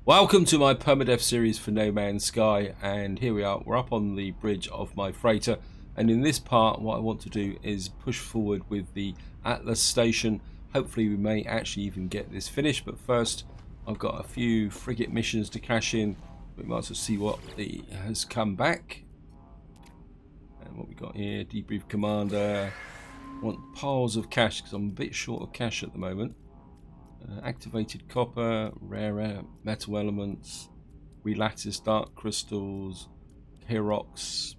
Welcome to my Permadeath series for No Man's Sky, and here we are. We're up on the bridge of my freighter, and in this part what I want to do is push forward with the Atlas station. Hopefully we may actually even get this finished, but first I've got a few frigate missions to cash in. We might as well see what has come back. And what we got here, debrief commander. I want piles of cash because I'm a bit short of cash at the moment. Activated copper, rare metal elements, relattice dark crystals, Herox,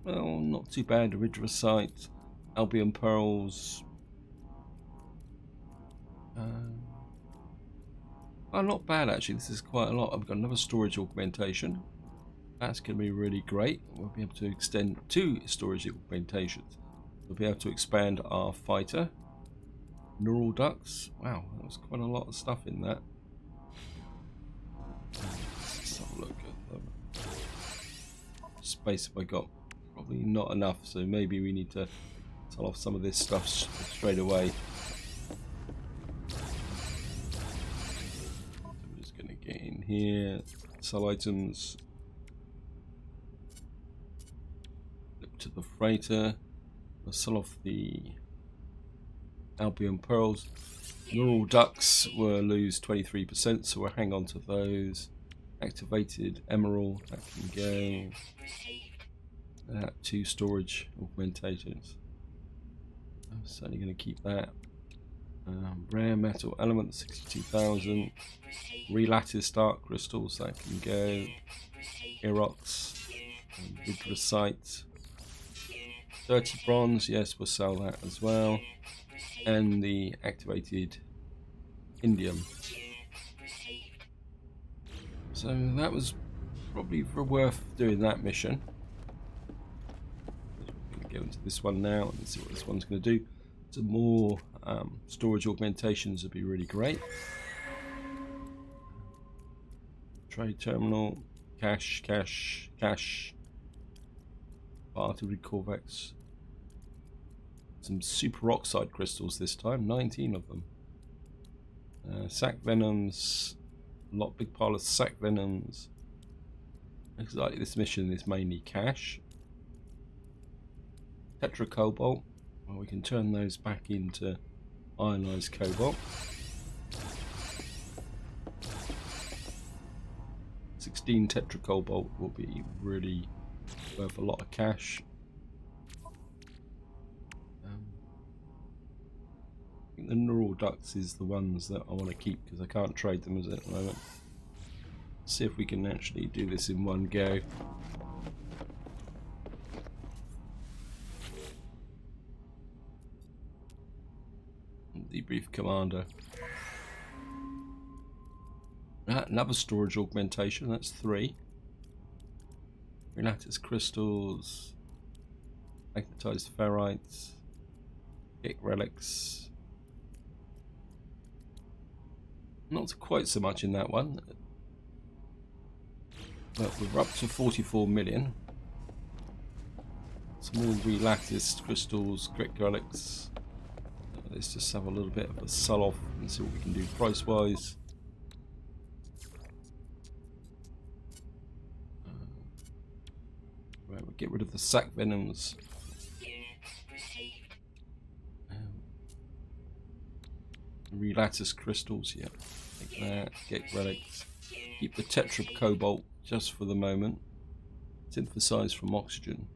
well, not too bad, erythrocyte, Albion pearls. Oh, not bad actually, this is quite a lot. I've got another storage augmentation. That's going to be really great. We'll be able to extend 2 storage augmentations. We'll be able to expand our fighter. Neural ducts. Wow, that was quite a lot of stuff in that. Let's have a look at the space have I got. Probably not enough, so maybe we need to sell off some of this stuff straight away. So we're just going to get in here, sell items. Look to the freighter. We'll sell off the Albion pearls. Neural ducts will lose 23%, so we'll hang on to those. Activated emerald, that can go. 2 storage augmentations. I'm certainly going to keep that. Rare metal elements, 62,000. Relattice dark crystals, that can go. Herox, erythrocyte. 30 bronze, yes, we'll sell that as well. And the activated indium. So that was probably worth doing that mission. We're going to go into this one now and see what this one's going to do. Some more storage augmentations would be really great. Trade terminal, cash. Artillery corvettes. Some superoxide crystals this time, 19 of them. Sac venoms, big pile of sac venoms. Looks like this mission is mainly cash. Tetra cobalt, well, we can turn those back into ionized cobalt. 16 tetra cobalt will be really worth a lot of cash. I think the neural ducts is the ones that I want to keep because I can't trade them at the moment. Let's see if we can actually do this in one go. Debrief commander. Another storage augmentation, that's 3. Relattice crystals, magnetized ferrites, Hick relics. Not quite so much in that one, but we're up to 44 million. Some more relattice crystals, Hick relics. Let's just have a little bit of a sell off and see what we can do price wise. Right, we'll get rid of the sac venoms. Relattice crystals, yeah. Take that, get relics. Keep the tetra cobalt just for the moment. Synthesize from oxygen.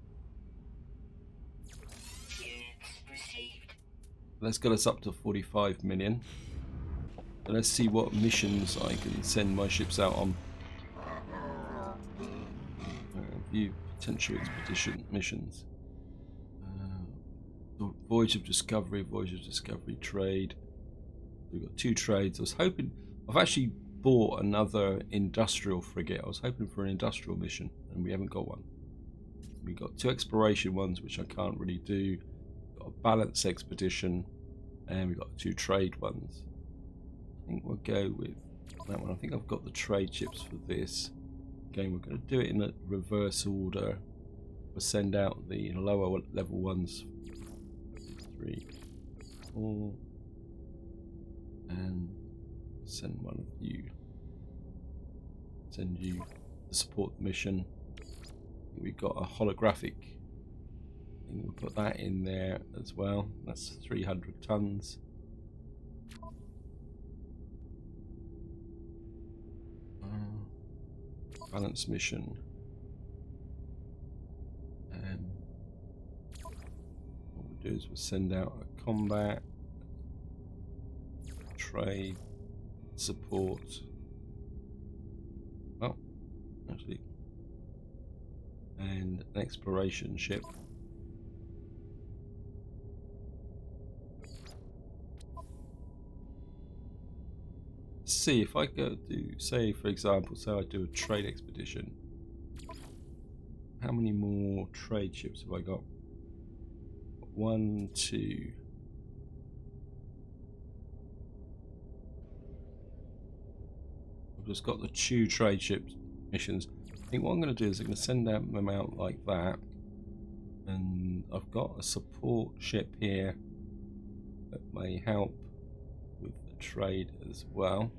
Let's get us up to 45 million. And let's see what missions I can send my ships out on. View potential expedition missions. Voyage of Discovery, trade. We've got 2 trades. I was hoping, I've actually bought another industrial frigate. I was hoping for an industrial mission and we haven't got one. We've got 2 exploration ones which I can't really do. We've got a balance expedition and we've got 2 trade ones. I think we'll go with that one. I think I've got the trade ships for this. Again, we're going to do it in a reverse order. We'll send out the lower level ones. 3, 4. And send one of you. send you to support the mission. We've got a holographic thing. We'll put that in there as well. That's 300 tons. Balance mission. And what we'll do is we'll send out a combat, trade, support. Oh, actually, and an exploration ship. See if I go do, say for example, I do a trade expedition. How many more trade ships have I got? 1, 2. I've just got the 2 trade ships missions. I think what I'm going to do is I'm going to send them out like that, and I've got a support ship here that may help with the trade as well.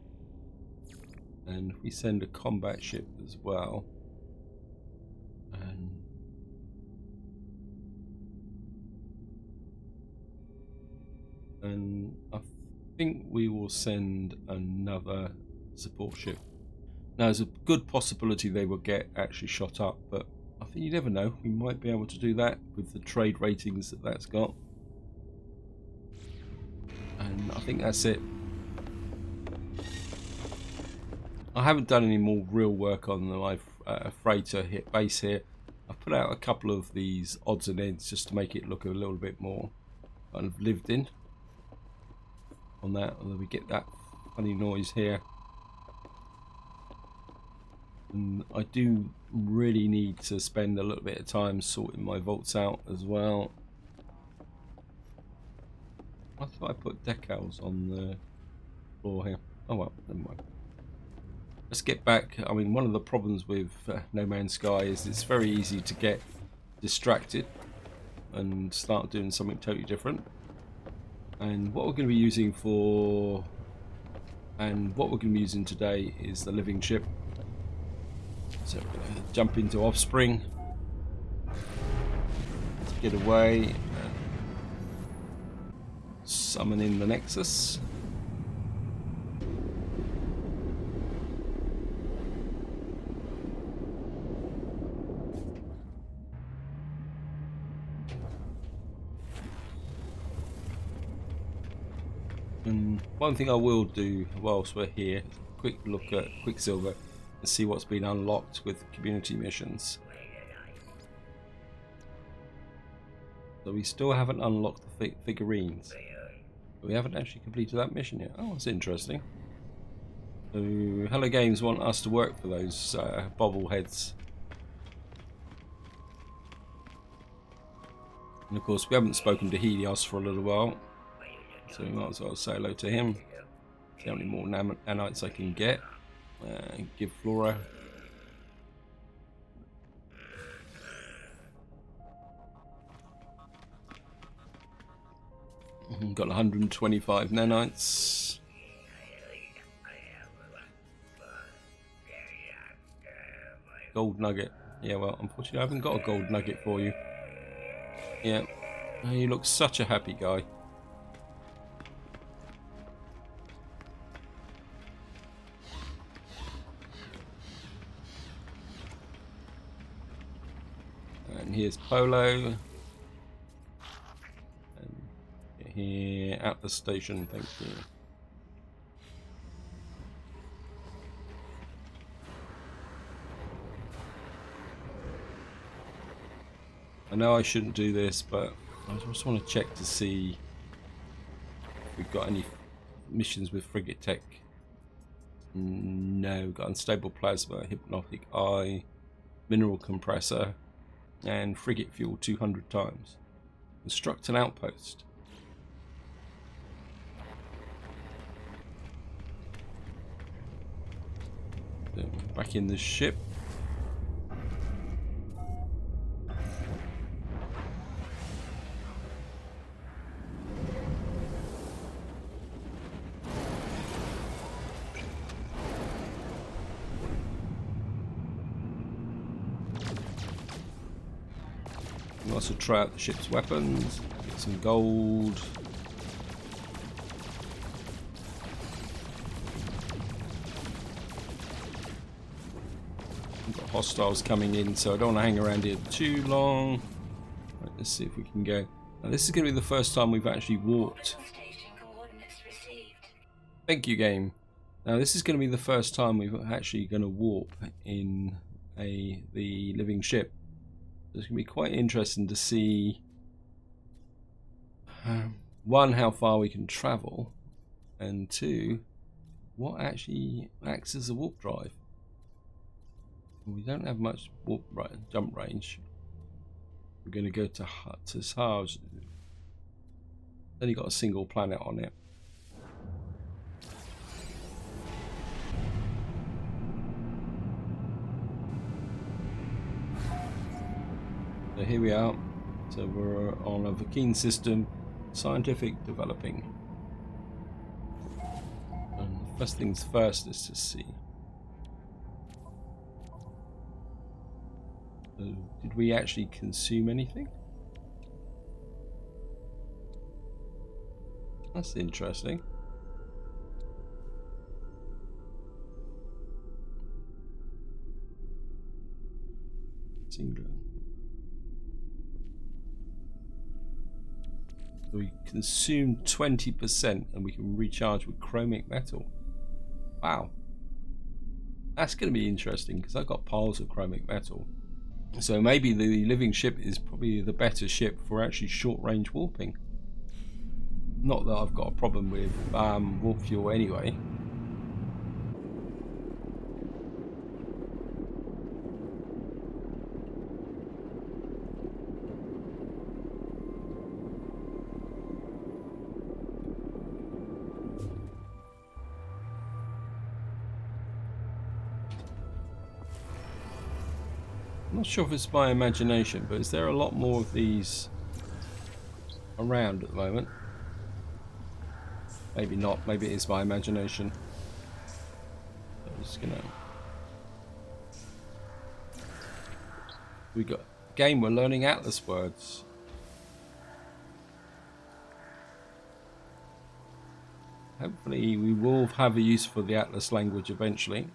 And if we send a combat ship as well, and I think we will send another support ship. Now there's a good possibility they will get actually shot up, but I think you never know. We might be able to do that with the trade ratings that that's got. And I think that's it. I haven't done any more real work on my freighter base here. I've put out a couple of these odds and ends just to make it look a little bit more kind of lived in on that. Although we get that funny noise here. And I do really need to spend a little bit of time sorting my vaults out as well. I thought I put decals on the floor here. Oh well, never mind. Let's get back. I mean, one of the problems with No Man's Sky is it's very easy to get distracted and start doing something totally different. And what we're going to be using today is the living ship. So we're going to jump into Offspring, get away, summon in the Nexus. And one thing I will do whilst we're here, quick look at Quicksilver and see what's been unlocked with community missions. So we still haven't unlocked the figurines. But we haven't actually completed that mission yet. Oh, that's interesting. So Hello Games want us to work for those bobbleheads. And of course we haven't spoken to Helios for a little while. So we might as well say hello to him. See how many more nanites I can get. Give Flora. Got 125 nanites. Gold nugget. Yeah, well, unfortunately I haven't got a gold nugget for you. Yeah. Oh, you look such a happy guy. And here's Polo. And here at the station, thank you. I know I shouldn't do this, but I just want to check to see if we've got any missions with frigate tech. No, we've got unstable plasma, hypnotic eye, mineral compressor, and frigate fuel 200 times. Construct an outpost. So back in the ship. also try out the ship's weapons, get some gold. We've got hostiles coming in, so I don't want to hang around here too long. Right, let's see if we can go. Now, this is going to be the first time we've actually warped. Thank you, game. Now, this is going to be the first time we've actually going to warp in the living ship. So it's going to be quite interesting to see, one, how far we can travel, and two, what actually acts as a warp drive. We don't have much jump range. We're going to go to Sars. It's only got a single planet on it. So here we are. So we're on a Vakine system, scientific developing. And first things first is to see. So did we actually consume anything? That's interesting. England. We consume 20% and we can recharge with chromic metal. Wow. That's going to be interesting because I've got piles of chromic metal. So maybe the living ship is probably the better ship for actually short range warping. Not that I've got a problem with warp fuel anyway. I'm not sure if it's my imagination, but is there a lot more of these around at the moment? Maybe not. Maybe it is my imagination. I'm just gonna. We got game. We're learning Atlas words. Hopefully, we will have a use for the Atlas language eventually.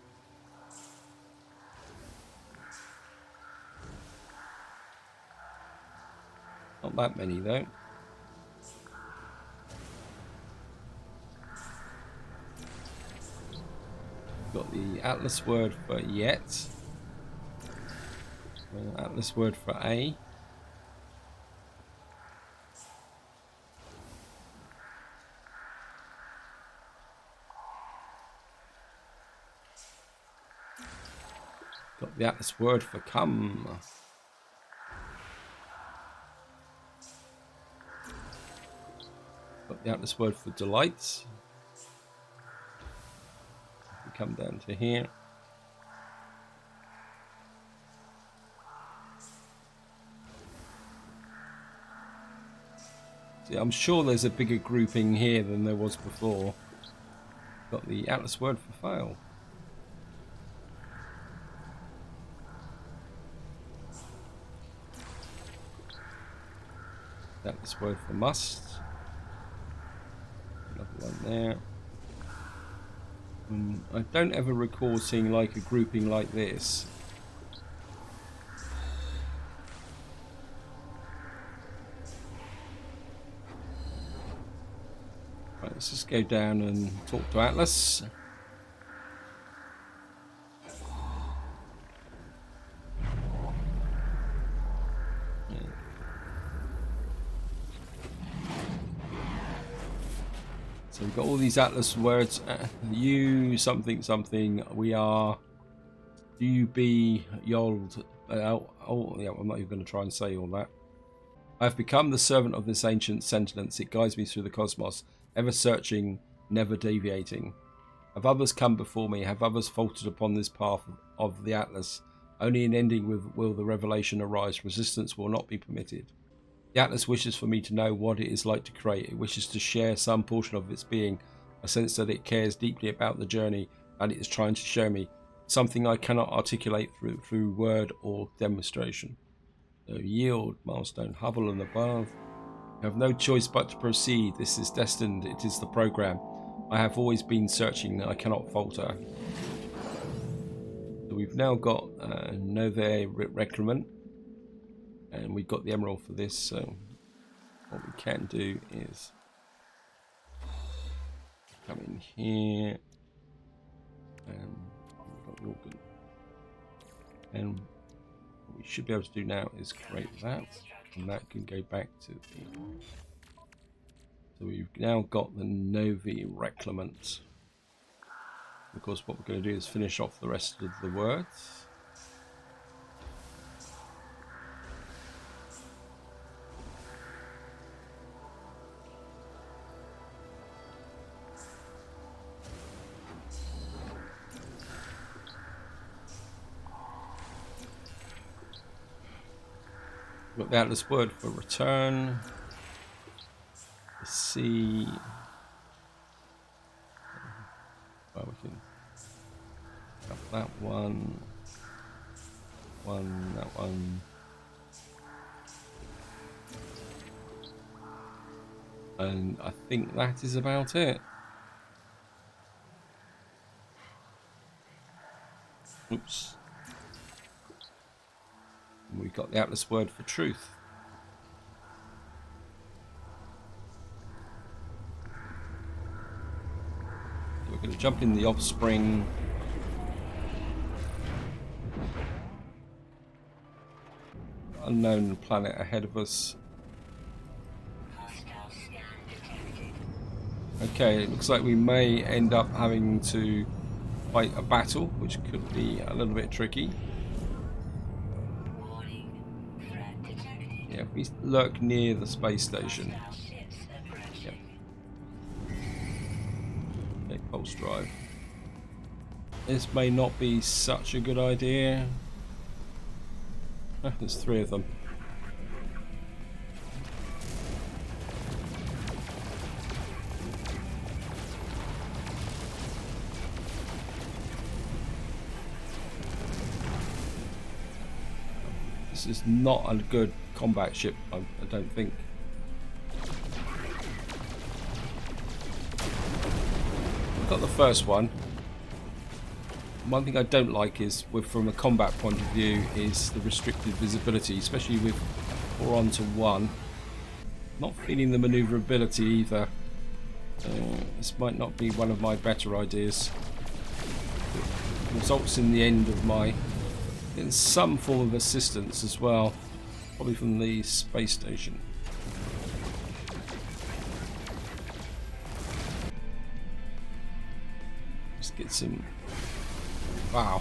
Not that many though. Got the Atlas word for yet. Atlas word for A. Got the Atlas word for come. Got the Atlas word for delights. We come down to here. See, I'm sure there's a bigger grouping here than there was before. Got the Atlas word for fail. Atlas word for must. Another one there. I don't ever recall seeing like a grouping like this. Right, let's just go down and talk to Atlas. So we've got all these Atlas words. You something something. We are. You be yold. Oh yeah, I'm not even going to try and say all that. I have become the servant of this ancient sentience. It guides me through the cosmos, ever searching, never deviating. Have others come before me? Have others faltered upon this path of the Atlas? Only in ending will the revelation arise. Resistance will not be permitted. The Atlas wishes for me to know what it is like to create. It wishes to share some portion of its being. I sense that it cares deeply about the journey, and it is trying to show me something I cannot articulate through word or demonstration. So yield, milestone, hover and above. I have no choice but to proceed. This is destined. It is the program. I have always been searching. I cannot falter. So we've now got Nove Recruitment. And we've got the emerald for this. So what we can do is come in here. And we've got the organ. And what we should be able to do now is create that. And that can go back to the... So we've now got the Novi Reclamant. Of course, what we're going to do is finish off the rest of the words. We've got the Atlas word for return. The C. Well, we can have that one, that one. And I think that is about it. Oops. And we've got the Atlas word for truth. We're going to jump in the offspring. Unknown planet ahead of us. Okay, it looks like we may end up having to fight a battle, which could be a little bit tricky. Yeah, we lurk near the space station. Yep. Okay, pulse drive. This may not be such a good idea. There's 3 of them. This is not a good combat ship, I don't think. We've got the first one. One thing I don't like is, from a combat point of view, is the restricted visibility, especially with 4 onto 1. Not feeling the maneuverability either. This might not be one of my better ideas. It results in the end of my... in some form of assistance as well, probably from the space station. Just get some... wow.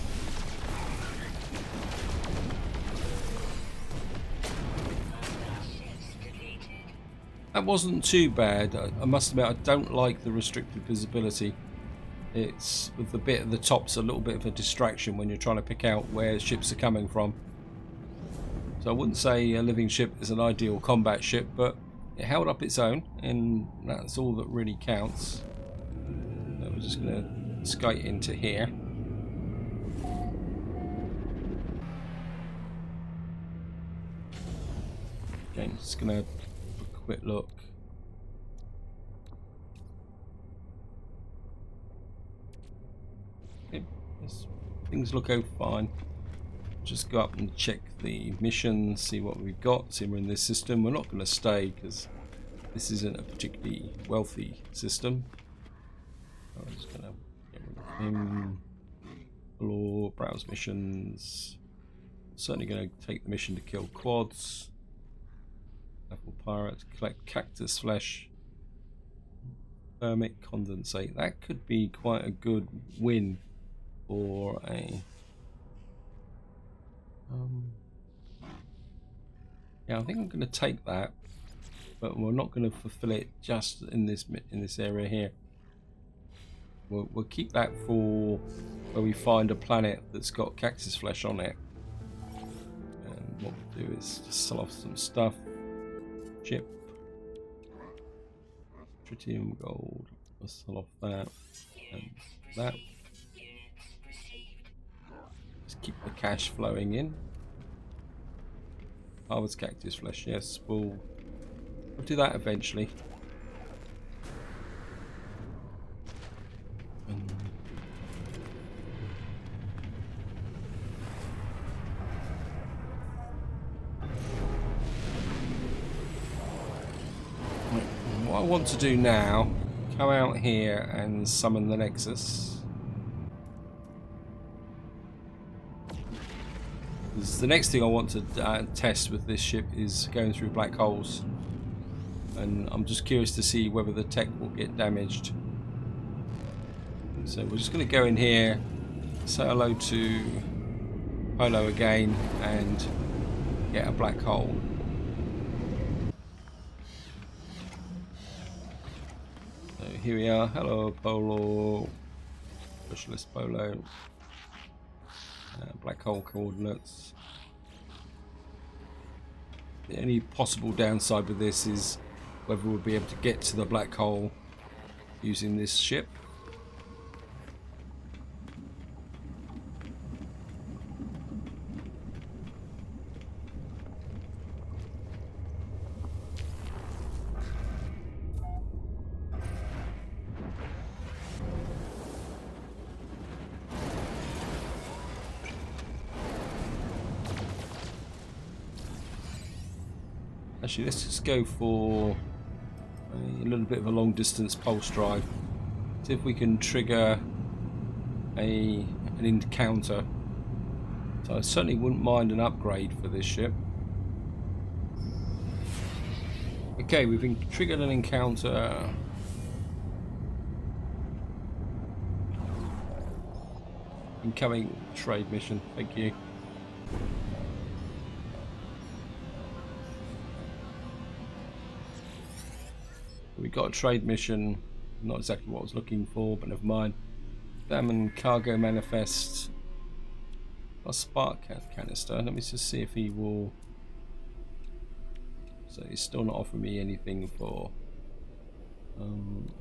That wasn't too bad. I must admit, I don't like the restricted visibility. It's with the bit at the top's a little bit of a distraction when you're trying to pick out where ships are coming from. So I wouldn't say a living ship is an ideal combat ship, but it held up its own, and that's all that really counts. So we're just going to skate into here. Okay, I'm just going to have a quick look. Okay, things look fine. Just go up and check the mission, see what we've got, see we're in this system. We're not going to stay because this isn't a particularly wealthy system. So I'm just going to get rid of him. Explore, browse missions. Certainly going to take the mission to kill quads. Level pirates, collect cactus flesh. Thermic condensate. That could be quite a good win for a... yeah, I think I'm going to take that, but we're not going to fulfill it just in this area here. We'll keep that for where we find a planet that's got cactus flesh on it. And what we'll do is just sell off some stuff. Chip, tritium, gold. We'll sell off that and that. Just keep the cash flowing in. Harvest cactus flesh. Yes, we'll do that eventually. What I want to do now, come out here and summon the Nexus. The next thing I want to test with this ship is going through black holes, and I'm just curious to see whether the tech will get damaged. So we're just going to go in here, say hello to Polo again, and get a black hole. So here we are. Hello, Polo. Specialist Polo. Black hole coordinates. The only possible downside with this is whether we'll be able to get to the black hole using this ship. Actually, let's just go for a little bit of a long distance pulse drive. See if we can trigger an encounter. So I certainly wouldn't mind an upgrade for this ship. Okay, we've triggered an encounter. Incoming trade mission, thank you. We got a trade mission, not exactly what I was looking for, but never mind. Examine cargo manifest. A spark canister. Let me just see if he will. So he's still not offering me anything for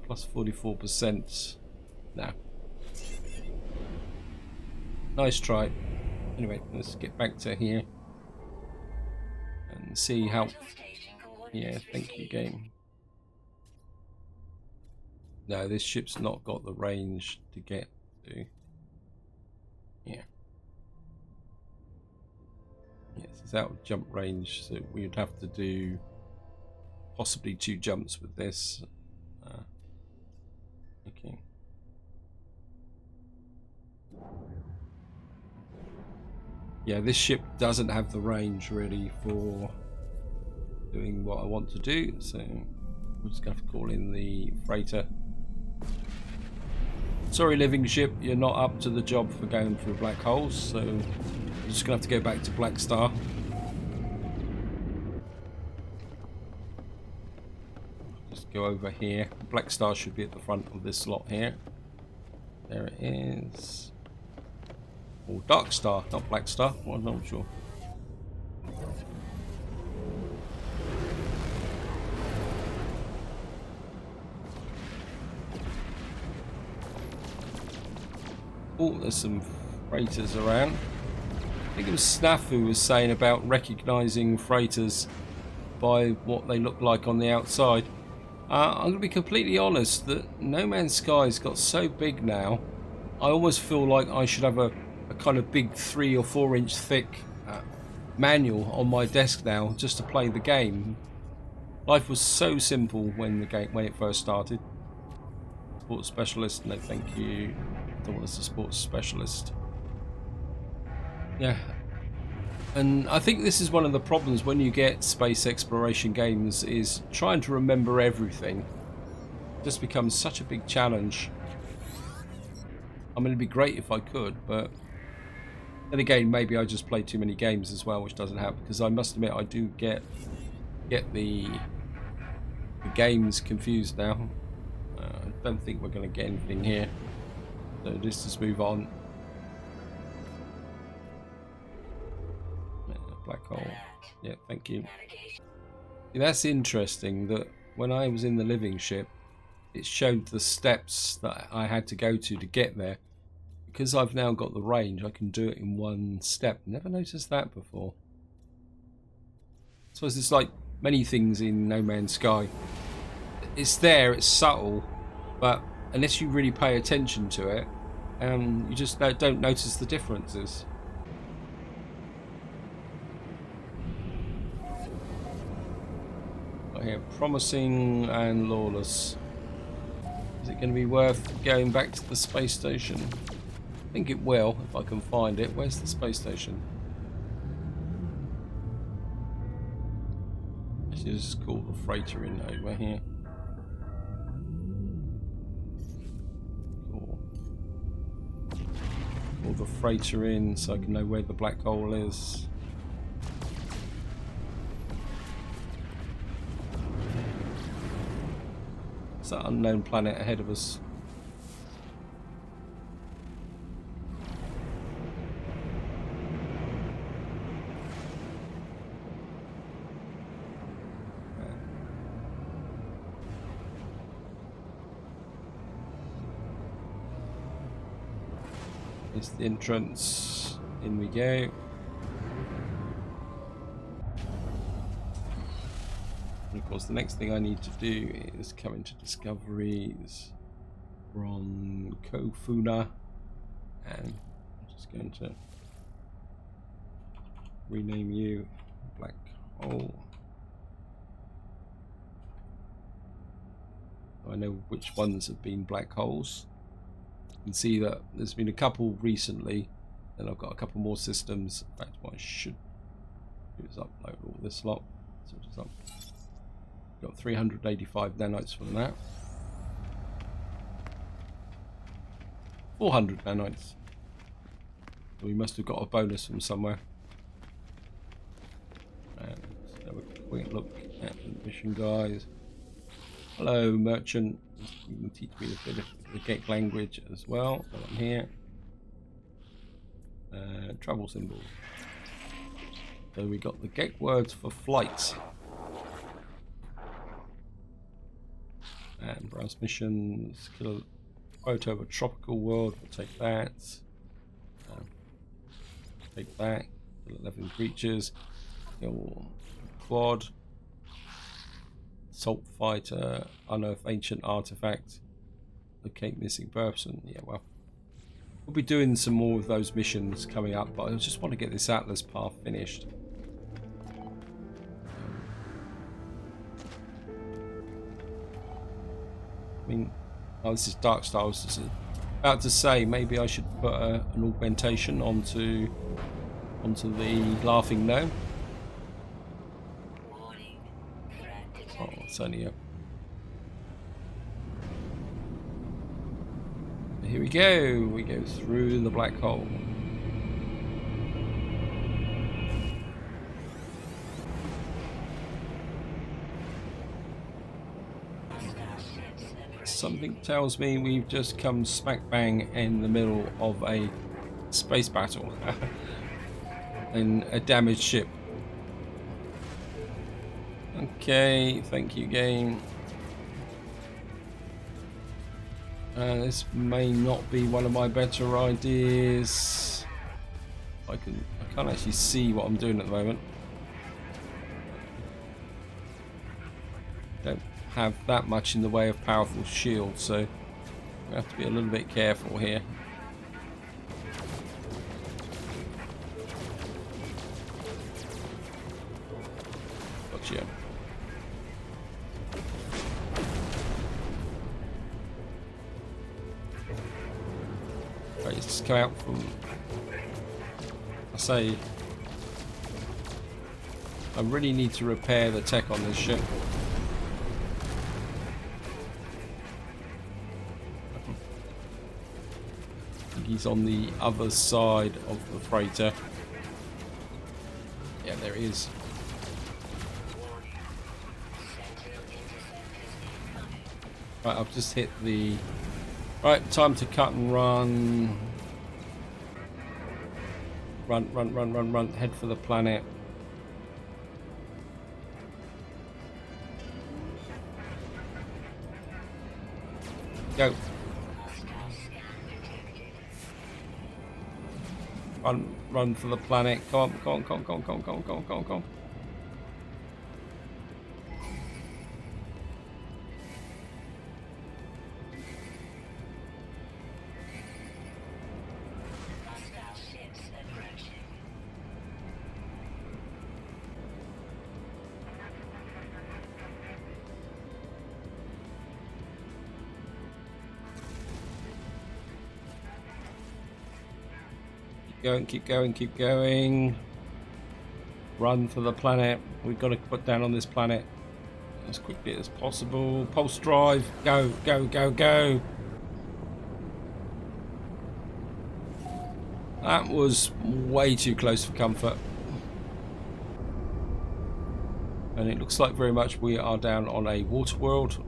plus 44%. No. Nice try. Anyway, let's get back to here and see how. Yeah, thank you, game. No, this ship's not got the range to get to. Yeah. Yes, it's out of jump range, so we'd have to do possibly 2 jumps with this. Okay. Yeah, this ship doesn't have the range really for doing what I want to do, so we're just going to have to call in the freighter. Sorry, living ship, you're not up to the job for going through black holes, so you're just going to have to go back to Black Star. Just go over here. Black Star should be at the front of this slot here. There it is. Or Dark Star, not Black Star. Well, I'm not sure. Oh, there's some freighters around. I think it was Snafu who was saying about recognizing freighters by what they look like on the outside. I'm going to be completely honest that No Man's Sky's got so big now, I almost feel like I should have a kind of big 3 or 4 inch thick manual on my desk now just to play the game. Life was so simple when it first started. Sports specialist, no thank you. I don't want us a sports specialist. Yeah, and I think this is one of the problems when you get space exploration games, is trying to remember everything. It just becomes such a big challenge. I mean, it'd be great if I could, but then again, maybe I just play too many games as well, which doesn't help, because I must admit I do get the games confused now. I don't think we're going to get anything here, so let's just move on. Black hole. Yeah, thank you. That's interesting that when I was in the living ship, it showed the steps that I had to go to get there. Because I've now got the range, I can do it in one step. Never noticed that before. suppose it's like many things in No Man's Sky. It's there, it's subtle, but unless you really pay attention to it, you just don't notice the differences. Got here, promising and lawless. Is it going to be worth going back to the space station? I think it will, if I can find it. Where's the space station? Actually, this is called the freighter in over here. Cool. Call the freighter in so I can know where the black hole is. It's that unknown planet ahead of us. It's the entrance. In we go. And of course, the next thing I need to do is come into discoveries from Kofuna, and I'm just going to rename you Black Hole. I know which ones have been black holes. You can see that there's been a couple recently, and I've got a couple more systems. In fact, what I should do is upload all this lot. So just up. Got 385 nanites from that. 400 nanites. So we must have got a bonus from somewhere. And let's have a quick look at the mission guys. Hello, merchant. You can teach me a bit of the Gek language as well while I'm here. Travel symbol. So we got the Gek words for flights. And browse missions. Kill a photo of a tropical world. We'll take that. Take that. Kill 11 creatures. Kill quad. Salt fighter, unearth ancient artifact, locate missing person. Yeah, well, we'll be doing some more of those missions coming up, but I just want to get this Atlas path finished. I mean, oh, this is Dark Styles. This is about to say maybe I should put an augmentation onto the Laughing Gnome. Oh, it's only a... Here we go. We go through the black hole. Something tells me we've just come smack bang in the middle of a space battle in a damaged ship. Okay, thank you, game. This may not be one of my better ideas. I can't actually see what I'm doing at the moment. Don't have that much in the way of powerful shields, so we have to be a little bit careful here. Gotcha. Right, let's just come out from... I say... I really need to repair the tech on this ship. I think he's on the other side of the freighter. Yeah, there he is. Right, I've just hit the... Right, time to cut and run. Run. Head for the planet. Go. Run for the planet. Come on. Keep going, keep going, keep going. Run for the planet. We've got to put down on this planet as quickly as possible. Pulse drive. Go, go, go, go. That was way too close for comfort. And it looks like very much we are down on a water world.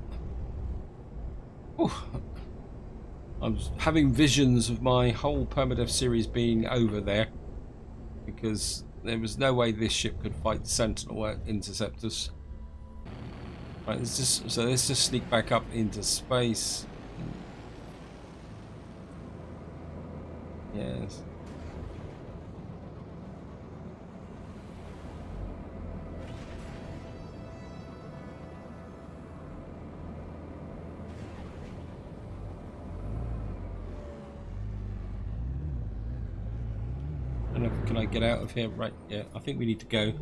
Ooh. I'm having visions of my whole Permadeath series being over there, because there was no way this ship could fight Sentinel interceptors. Right, let's just sneak back up into space. Yes. Can I get out of here? Right, yeah, I think we need to go.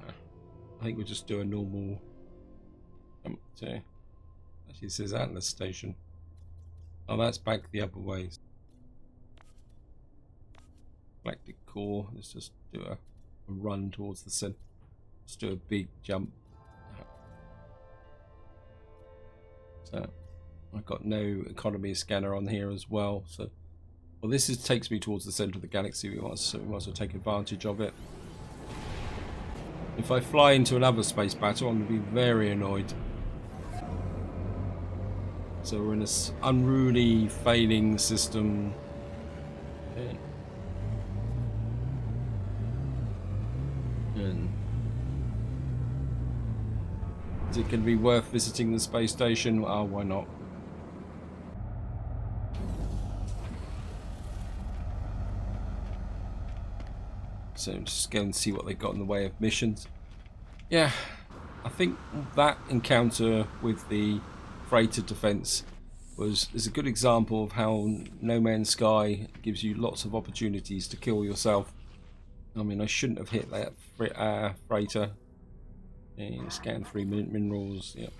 I think we'll just do a normal actually it says Atlas Station. Oh, that's back the other way. Galactic core. Let's just do a run towards the sun. Let's do a big jump. So I've got no economy scanner on here as well, so well, this takes me towards the centre of the galaxy. We might as well take advantage of it. If I fly into another space battle, I'm going to be very annoyed. So we're in this unruly, failing system. Okay. And is it going to be worth visiting the space station? Oh, why not? So just go and see what they've got in the way of missions. Yeah, I think that encounter with the freighter defense is a good example of how No Man's Sky gives you lots of opportunities to kill yourself. I mean, I shouldn't have hit that freighter. And scan 3 minerals. Yep.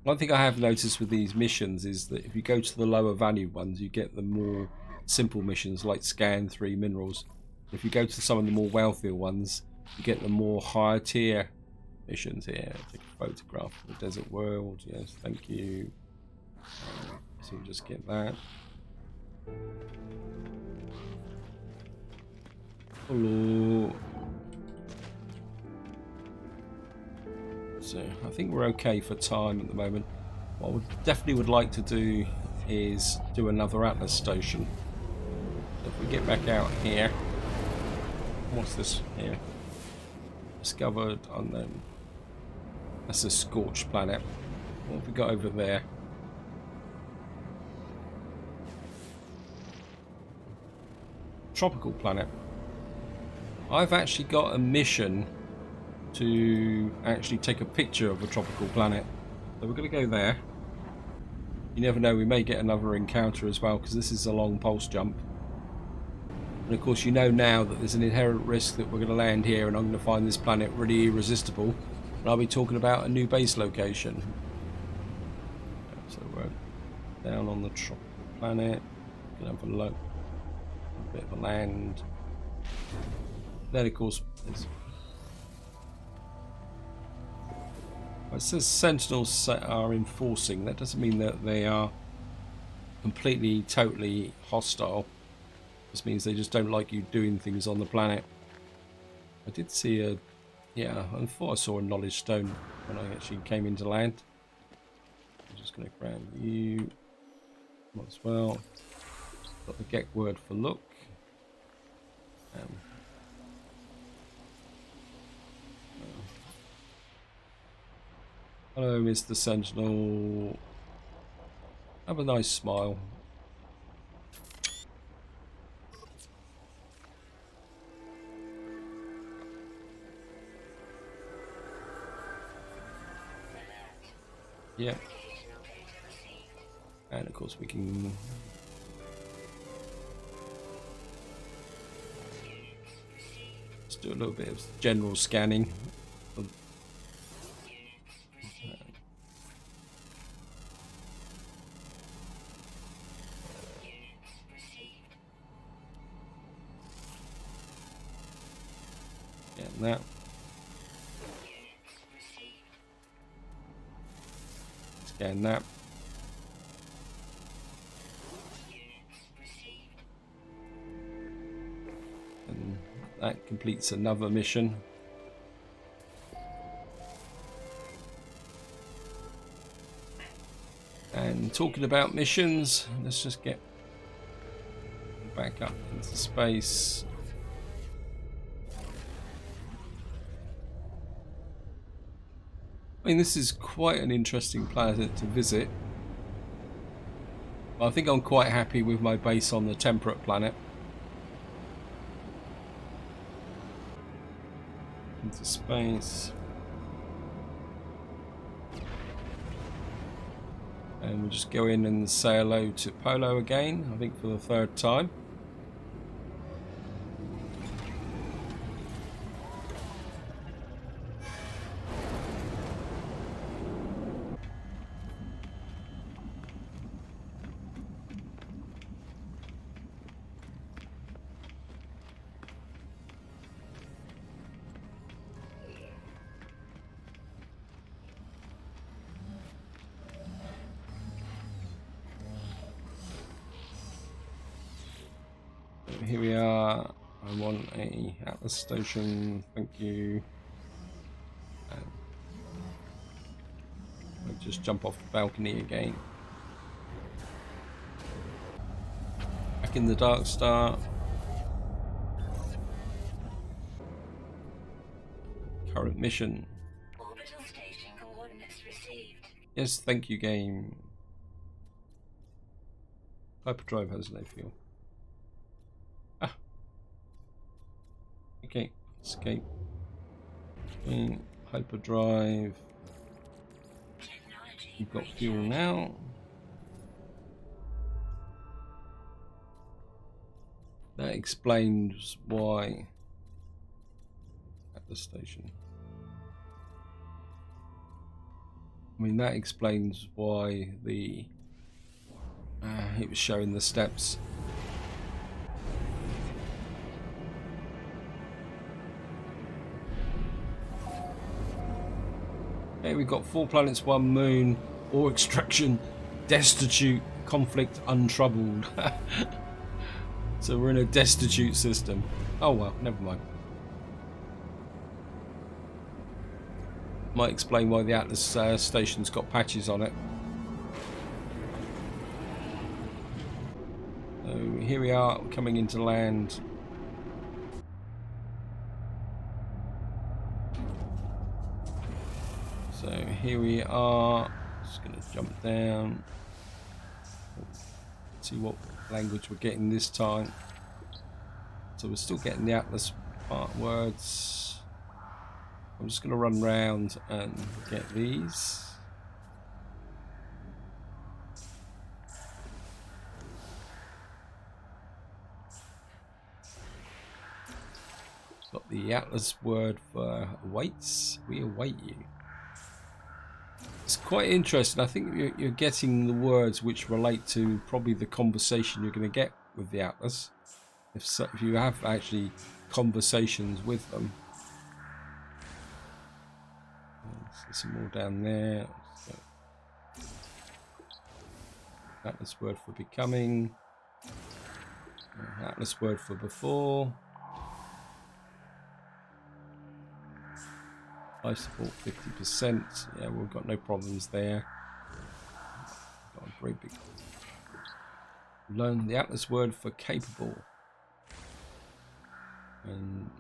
One thing I have noticed with these missions is that if you go to the lower value ones, you get the more simple missions like scan 3 minerals. If you go to some of the more wealthier ones, you get the more higher tier missions here. Take a photograph of the desert world. Yes, thank you. So we just get that. Hello. So I think we're okay for time at the moment. What I definitely would like to do is do another Atlas station. So if we get back out here. What's this here? Discovered unknown. That's a scorched planet. What have we got over there? Tropical planet. I've actually got a mission to actually take a picture of a tropical planet. So we're going to go there. You never know, we may get another encounter as well, because this is a long pulse jump. And of course you know now that there's an inherent risk that we're going to land here and I'm going to find this planet really irresistible. And I'll be talking about a new base location. So we're down on the tropical planet. Going to have a look. A bit of a land. Then of course it says Sentinels are enforcing. That doesn't mean that they are completely, totally hostile. This means they just don't like you doing things on the planet. I did see a... yeah, I thought I saw a knowledge stone when I actually came into land. I'm just going to grab you as well. Got the get word for look. Hello, Mr. Sentinel. Have a nice smile. Yeah. And of course we can... let's do a little bit of general scanning. Getting that. Scan that. And that completes another mission. And talking about missions, let's just get back up into space. I mean, this is quite an interesting planet to visit. I think I'm quite happy with my base on the temperate planet. Into space. And we'll just go in and say hello to Polo again, I think for the third time. Here we are. I want a Atlas station, thank you. I'll just jump off the balcony again. Back in the Dark Star. Current mission. Orbital station coordinates received. Yes, thank you, game. Hyperdrive has no fuel. Okay, escape. Okay, hyperdrive. You've got fuel now. That explains why at the station. I mean, that explains why the it was showing the steps. Okay, we've got 4 planets, 1 moon, ore extraction, destitute, conflict, untroubled. So we're in a destitute system. Oh well, never mind. Might explain why the Atlas station's got patches on it. So here we are, coming into land. So here we are, just going to jump down, see what language we're getting this time. So we're still getting the Atlas part words. I'm just going to run round and get these. Got the Atlas word for awaits. We await you. It's quite interesting. I think you're getting the words which relate to probably the conversation you're going to get with the Atlas. If you have actually conversations with them. There's some more down there. So, Atlas word for becoming. Atlas word for before. Life support 50%. Yeah, we've got no problems there. Got a great big. Learn the Atlas word for capable. And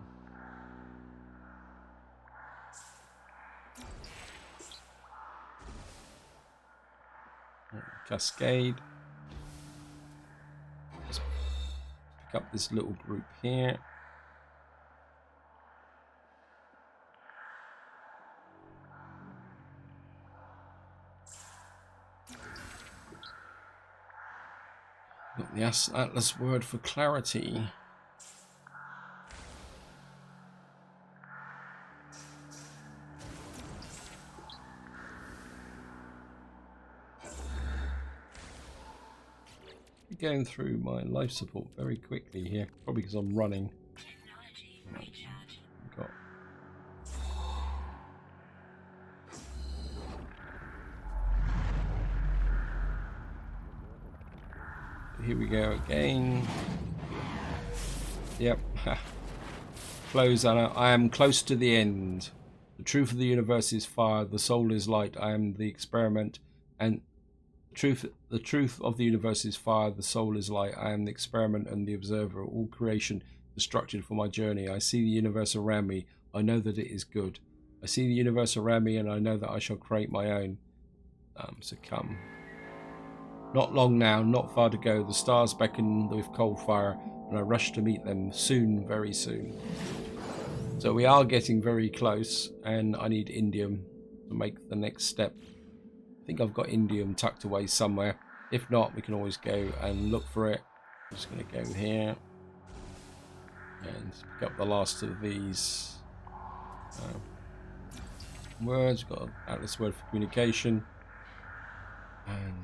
cascade. Let's pick up this little group here. Got the Atlas word for clarity. Going through my life support very quickly here, probably because I'm running. We've got here we go again. Yep. Close, Anna. I am close to the end. The truth of the universe is fire. The soul is light. I am the experiment. And the truth of the universe is fire. The soul is light. I am the experiment and the observer. All creation constructed for my journey. I see the universe around me. I know that it is good. I see the universe around me, and I know that I shall create my own. So come. Not long now, not far to go. The stars beckon with cold fire, and I rush to meet them soon, very soon. So we are getting very close, and I need indium to make the next step. I think I've got indium tucked away somewhere. If not, we can always go and look for it. I'm just going to go here and pick up the last of these words. We've got an Atlas word for communication. And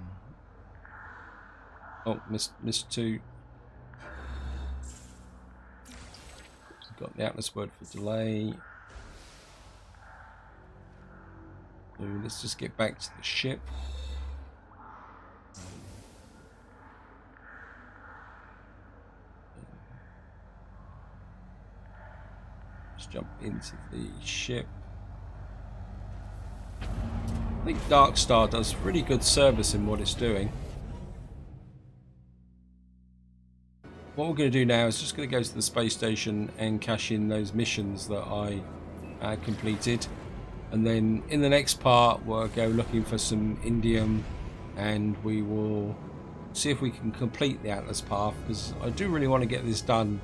oh, missed two. We've got the Atlas word for delay. So let's just get back to the ship. Let's jump into the ship. I think Darkstar does pretty good service in what it's doing. What we're going to do now is just going to go to the space station and cash in those missions that I completed. And then in the next part, we'll go looking for some indium, and we will see if we can complete the Atlas path, because I do really want to get this done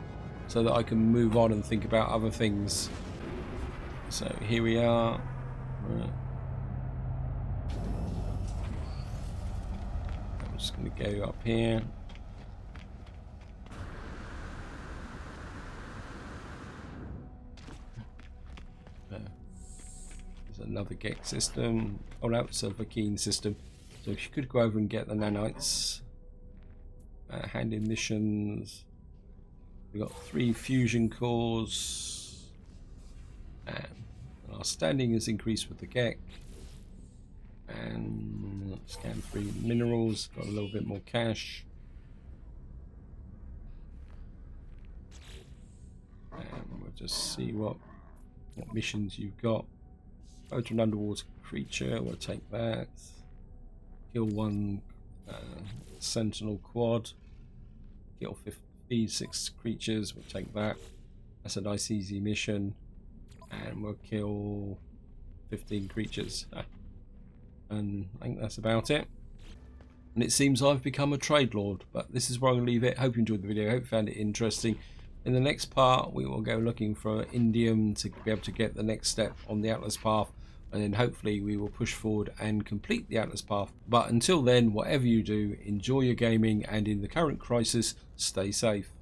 so that I can move on and think about other things. So here we are. I'm just going to go up here. Another GEC system. Oh no, it's a Keen system. So if you could go over and get the nanites. Hand in missions. We've got 3 fusion cores. And our standing is increased with the GEC. And scan 3 minerals. Got a little bit more cash. And we'll just see what missions you've got. Photo an underwater creature, we'll take that. Kill 1 sentinel quad. Kill 56 creatures, we'll take that. That's a nice easy mission. And we'll kill 15 creatures. And I think that's about it. And it seems I've become a trade lord, but this is where I'm going to leave it. Hope you enjoyed the video, hope you found it interesting. In the next part, we will go looking for indium to be able to get the next step on the Atlas path, and then hopefully we will push forward and complete the Atlas path. But until then, whatever you do, enjoy your gaming, and in the current crisis, stay safe.